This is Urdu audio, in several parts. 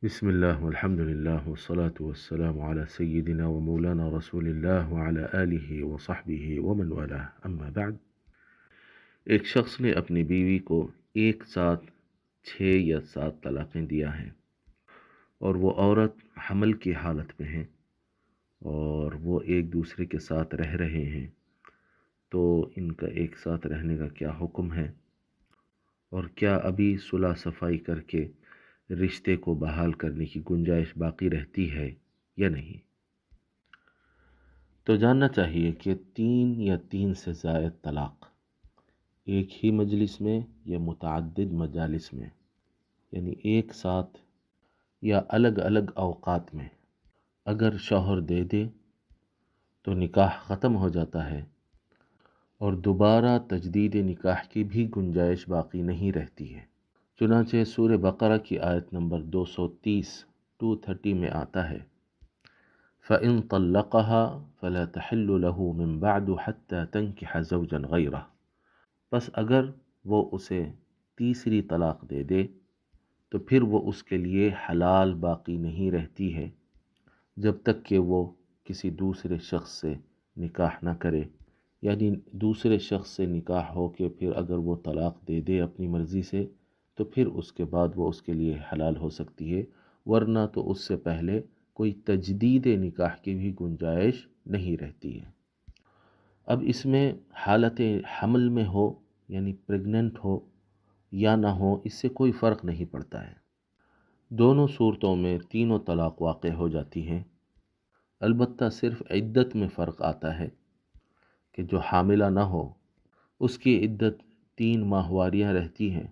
بسم اللہ والحمد للہ والصلاة والسلام علی سیدنا و مولانا رسول اللہ وعلی آلہ وصحبہ ومن والاه اما بعد۔ ایک شخص نے اپنی بیوی کو ایک ساتھ 6 یا 7 طلاقیں دیا ہیں، اور وہ عورت حمل کی حالت میں ہے اور وہ ایک دوسرے کے ساتھ رہ رہے ہیں، تو ان کا ایک ساتھ رہنے کا کیا حکم ہے، اور کیا ابھی صلح صفائی کر کے رشتے کو بحال کرنے کی گنجائش باقی رہتی ہے یا نہیں؟ تو جاننا چاہیے کہ 3 یا 3 سے زائد طلاق ایک ہی مجلس میں یا متعدد مجالس میں، یعنی ایک ساتھ یا الگ الگ اوقات میں اگر شوہر دے دے تو نکاح ختم ہو جاتا ہے، اور دوبارہ تجدید نکاح کی بھی گنجائش باقی نہیں رہتی ہے۔ چنانچہ سورہ بقرہ کی آیت نمبر 230 میں آتا ہے، فَإِن طَلَّقَهَا فَلَا تَحِلُّ لَهُ مِن بَعْدُ حَتَّى تَنكِحَ زَوْجًا غَيْرَهُ۔ پس اگر وہ اسے تیسری طلاق دے دے تو پھر وہ اس کے لیے حلال باقی نہیں رہتی ہے جب تک کہ وہ کسی دوسرے شخص سے نکاح نہ کرے، یعنی دوسرے شخص سے نکاح ہو کے پھر اگر وہ طلاق دے دے اپنی مرضی سے تو پھر اس کے بعد وہ اس کے لیے حلال ہو سکتی ہے، ورنہ تو اس سے پہلے کوئی تجدید نکاح کی بھی گنجائش نہیں رہتی ہے۔ اب اس میں حالت حمل میں ہو یعنی پریگننٹ ہو یا نہ ہو، اس سے کوئی فرق نہیں پڑتا ہے، دونوں صورتوں میں تینوں طلاق واقع ہو جاتی ہیں۔ البتہ صرف عدت میں فرق آتا ہے کہ جو حاملہ نہ ہو اس کی عدت 3 ماہواریاں رہتی ہیں،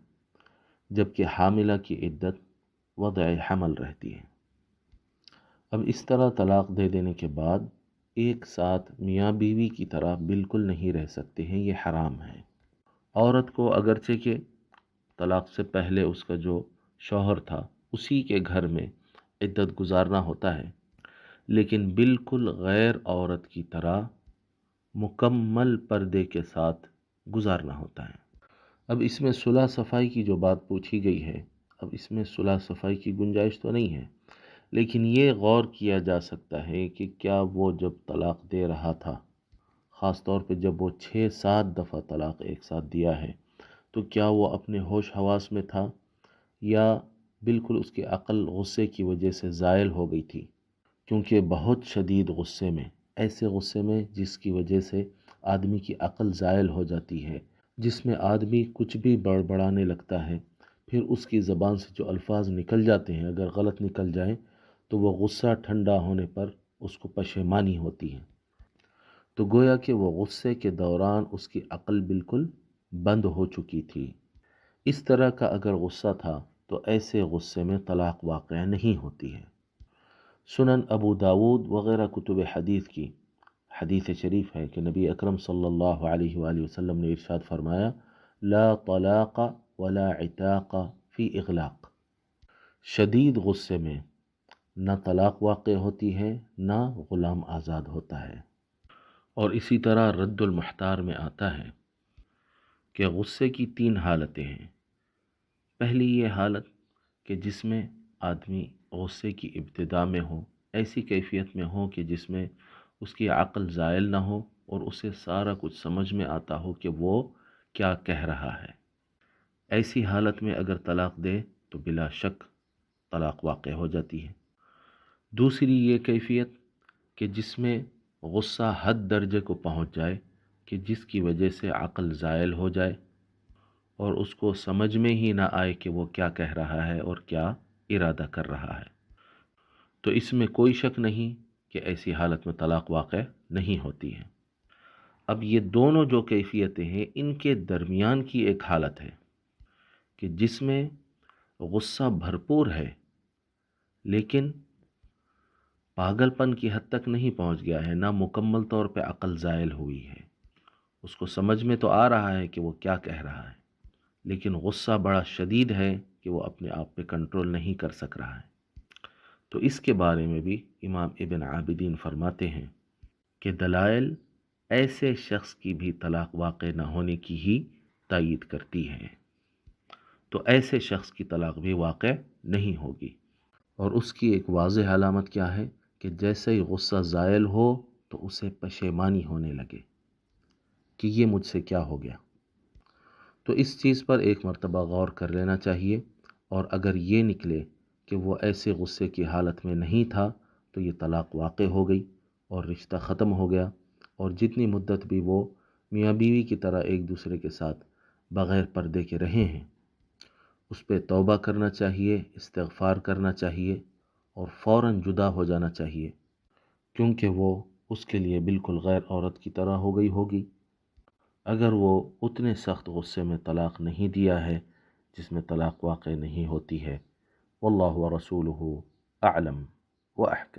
جبکہ حاملہ کی عدت وضع حمل رہتی ہے۔ اب اس طرح طلاق دے دینے کے بعد ایک ساتھ میاں بیوی کی طرح بالکل نہیں رہ سکتے ہیں، یہ حرام ہے۔ عورت کو اگرچہ کہ طلاق سے پہلے اس کا جو شوہر تھا اسی کے گھر میں عدت گزارنا ہوتا ہے، لیکن بالکل غیر عورت کی طرح مکمل پردے کے ساتھ گزارنا ہوتا ہے۔ اب اس میں صلح صفائی کی جو بات پوچھی گئی ہے، اب اس میں صلح صفائی کی گنجائش تو نہیں ہے، لیکن یہ غور کیا جا سکتا ہے کہ کیا وہ جب طلاق دے رہا تھا، خاص طور پہ جب وہ 6-7 دفعہ طلاق ایک ساتھ دیا ہے، تو کیا وہ اپنے ہوش حواس میں تھا یا بالکل اس کی عقل غصے کی وجہ سے زائل ہو گئی تھی؟ کیونکہ بہت شدید غصے میں، ایسے غصے میں جس کی وجہ سے آدمی کی عقل زائل ہو جاتی ہے، جس میں آدمی کچھ بھی بڑبڑانے لگتا ہے، پھر اس کی زبان سے جو الفاظ نکل جاتے ہیں اگر غلط نکل جائیں تو وہ غصہ ٹھنڈا ہونے پر اس کو پشیمانی ہوتی ہے، تو گویا کہ وہ غصے کے دوران اس کی عقل بالکل بند ہو چکی تھی۔ اس طرح کا اگر غصہ تھا تو ایسے غصے میں طلاق واقع نہیں ہوتی ہے۔ سنن ابو داود وغیرہ کتب حدیث کی حدیث شریف ہے کہ نبی اکرم صلی اللہ علیہ وآلہ وسلم نے ارشاد فرمایا، لا طلاق ولا عتاق فی اغلاق۔ شدید غصے میں نہ طلاق واقع ہوتی ہے نہ غلام آزاد ہوتا ہے۔ اور اسی طرح رد المحتار میں آتا ہے کہ غصے کی 3 حالتیں ہیں۔ پہلی یہ حالت کہ جس میں آدمی غصے کی ابتدا میں ہو، ایسی کیفیت میں ہو کہ جس میں اس کی عقل زائل نہ ہو اور اسے سارا کچھ سمجھ میں آتا ہو کہ وہ کیا کہہ رہا ہے۔ ایسی حالت میں اگر طلاق دے تو بلا شک طلاق واقع ہو جاتی ہے۔ دوسری یہ کیفیت کہ جس میں غصہ حد درجے کو پہنچ جائے کہ جس کی وجہ سے عقل زائل ہو جائے اور اس کو سمجھ میں ہی نہ آئے کہ وہ کیا کہہ رہا ہے اور کیا ارادہ کر رہا ہے، تو اس میں کوئی شک نہیں کہ ایسی حالت میں طلاق واقع نہیں ہوتی ہے۔ اب یہ دونوں جو کیفیتیں ہیں ان کے درمیان کی ایک حالت ہے کہ جس میں غصہ بھرپور ہے لیکن پاگل پن کی حد تک نہیں پہنچ گیا ہے، نہ مکمل طور پہ عقل زائل ہوئی ہے، اس کو سمجھ میں تو آ رہا ہے کہ وہ کیا کہہ رہا ہے، لیکن غصہ بڑا شدید ہے کہ وہ اپنے آپ پہ کنٹرول نہیں کر سک رہا ہے۔ تو اس کے بارے میں بھی امام ابن عابدین فرماتے ہیں کہ دلائل ایسے شخص کی بھی طلاق واقع نہ ہونے کی ہی تائید کرتی ہے، تو ایسے شخص کی طلاق بھی واقع نہیں ہوگی۔ اور اس کی ایک واضح علامت کیا ہے کہ جیسے ہی غصہ زائل ہو تو اسے پشیمانی ہونے لگے کہ یہ مجھ سے کیا ہو گیا۔ تو اس چیز پر ایک مرتبہ غور کر لینا چاہیے، اور اگر یہ نکلے کہ وہ ایسے غصے کی حالت میں نہیں تھا تو یہ طلاق واقع ہو گئی اور رشتہ ختم ہو گیا، اور جتنی مدت بھی وہ میاں بیوی کی طرح ایک دوسرے کے ساتھ بغیر پردے کے رہے ہیں اس پہ توبہ کرنا چاہیے، استغفار کرنا چاہیے اور فوراً جدا ہو جانا چاہیے، کیونکہ وہ اس کے لیے بالکل غیر عورت کی طرح ہو گئی ہوگی اگر وہ اتنے سخت غصے میں طلاق نہیں دیا ہے جس میں طلاق واقع نہیں ہوتی ہے۔ واللہ ورسولہ اعلم واحکم۔